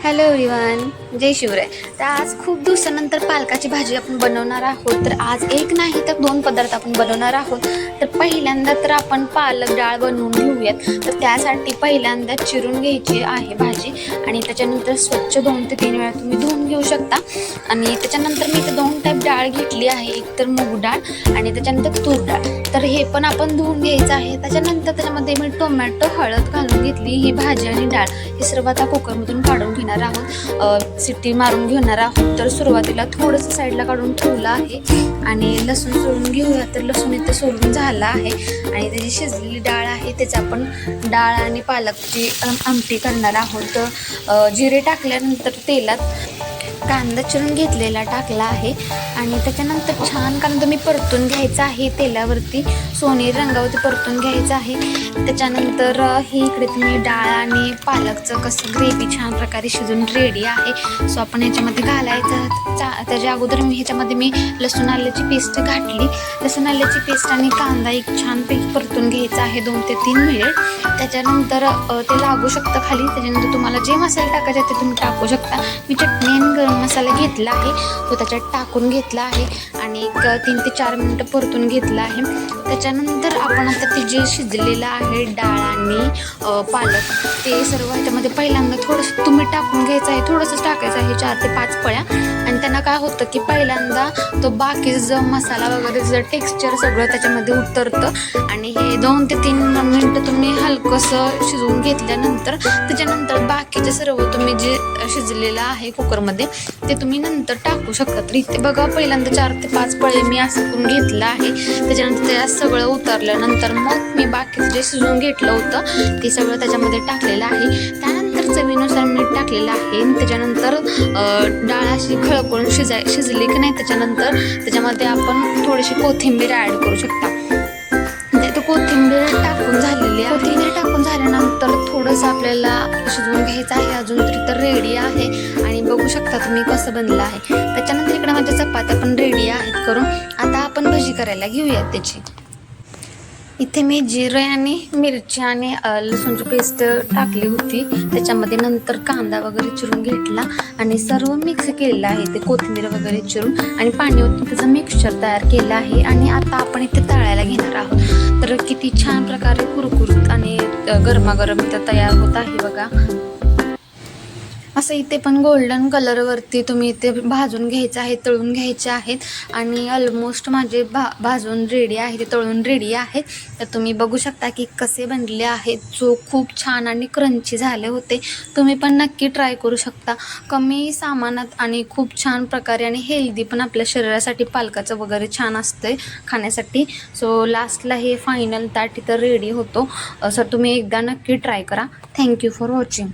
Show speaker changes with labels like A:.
A: Hello everyone, जय शिवराय. तर आज खूप दिवसानंतर पालकाची भाजी आपण बनवणार आहोत. तर आज एक नाही तर दोन पदार्थ आपण बनवणार आहोत. तर पहिल्यांदा तर आपण पालक डाळ बनवून घेऊयात. तर त्यासाठी पहिल्यांदा चिरून घ्यायची आहे भाजी आणि त्याच्यानंतर स्वच्छ 2 ते 3 वेळा तुम्ही धुवून घेऊ शकता. आणि त्याच्यानंतर मी इथे 2 टाईप डाळ घेतली आहे, एक तर मूग डाळ आणि त्याच्यानंतर तूर डाळ. तर हे पण आपण धुवून घ्यायचं आहे. त्याच्यानंतर त्याच्यामध्ये मी टोमॅटो, हळद घालून घेतली. ही भाजी आणि डाळ हे सर्व आता कुकरमधून काढून घेणार आहोत, सिट्टी मारून घेणार आहोत. तर सुरुवातीला थोडंसं साईडला काढून ठेवलं आहे आणि लसूण सोलून घेऊया. तर लसूण इथे सोलून झालं आहे आणि त्याची शिजलेली डाळ आहे, त्याचा आपण डाळ आणि पालकची आमटी करणार आहोत. जिरे टाकल्यानंतर तेलात कांदा चिरून घेतलेला टाकला आहे आणि त्याच्यानंतर छान कांदा मी परतून घ्यायचा आहे, तेलावरती सोनेरी रंगावरती परतून घ्यायचं आहे. त्याच्यानंतर हे इकडे तुम्ही डाळ आणि पालकचं कसं ग्रेव्ही छान प्रकारे शिजून रेडी आहे. सो आपण ह्याच्यामध्ये घालायचं. त्याच्या अगोदर मी लसूण आल्याची पेस्ट घातली. लसूण आल्याची पेस्ट आणि कांदा एक छान पैकी परतून घ्यायचा आहे 2 ते 3 मिनिट. त्याच्यानंतर ते लागू शकतं खाली. त्याच्यानंतर तुम्हाला जे मसाले टाकायचे ते तुम्ही टाकू शकता. मी चटणी आणि गरम मसाला घेतला आहे, तो त्याच्यात टाकून घेतला आहे आणि एक 3 ते 4 मिनिटं परतून घेतला आहे. त्याच्यानंतर आपण आता ते जे शिजलेलं आहे डाळ आणि पालक ते सर्व ह्याच्यामध्ये पहिल्यांदा थोडंसं तुम्ही टाकून घ्यायचं आहे. थोडंसं टाकायचं आहे, 4 ते 5 पळ्या. आणि त्यांना काय होतं की पहिल्यांदा तो बाकीचा जो मसाला वगैरे जर टेक्स्चर सगळं त्याच्यामध्ये उतरतं आणि हे 2 ते 3 मिनिटं तुम्ही हलकंसं शिजवून घेतल्यानंतर त्याच्यानंतर बाकीचे सर्व तुम्ही जे शिजलेलं आहे कुकरमध्ये ते तुम्ही नंतर टाकू शकता. तर इथे बघा पहिल्यांदा 4 ते 5 पळे मी असं करून घेतलं आहे. त्याच्यानंतर त्यात सगळं उतरल्यानंतर मग मी बाकीचं जे शिजवून घेतलं होतं ते सगळं त्याच्यामध्ये टाकलेलं आहे. त्यानंतर चवीनुसार मीठ टाकलेलं आहे. त्याच्यानंतर डाळ अशी खळकळून शिजली की नाही त्याच्यानंतर त्याच्यामध्ये आपण थोडीशी कोथिंबीर ॲड करू शकता. कोथिंबीर टाकून झालेली आहे. कोथिंबीर टाकून झाल्यानंतर थोडंसं आपल्याला शिजवून घ्यायचं आहे. अजून तरी तर रेडी आहे आणि बघू शकता तुम्ही कसं बनलं आहे. त्याच्यानंतर इकडे माझ्या चपात्या पण रेडी आहेत करून. आता आपण भजी करायला घेऊयात त्याची. इथे मी जिरे आणि मिरची आणि लसूणची पेस्ट टाकली होती. त्याच्यामध्ये नंतर कांदा वगैरे चिरून घेतला आणि सर्व मिक्स केलेलं आहे. ते कोथिंबीर वगैरे चिरून आणि पाणी ओतून त्याचं मिक्सचर तयार केलं आहे आणि आता आपण इथे तळायला घेणार आहोत. तर किती छान प्रकारे कुरकुरीत आणि गरमागरम इथं तयार होत आहे बघा. असं इथे पण गोल्डन कलरवरती तुम्ही इथे भाजून घ्यायचं आहे, तळून घ्यायचे आहेत आणि ऑलमोस्ट माझे भाजून रेडी आहे, ते तळून रेडी आहेत. तर तुम्ही बघू शकता की कसे बनले आहेत. जो खूप छान आणि क्रंची झाले होते. तुम्ही पण नक्की ट्राय करू शकता. कमी सामानात आणि खूप छान प्रकारे आणि हेल्दी पण आपल्या शरीरासाठी पालकाचं वगैरे छान असतं खाण्यासाठी. सो लास्टला हे फायनल ताट इथं रेडी होतो. सर तुम्ही एकदा नक्की ट्राय करा. Thank you for watching.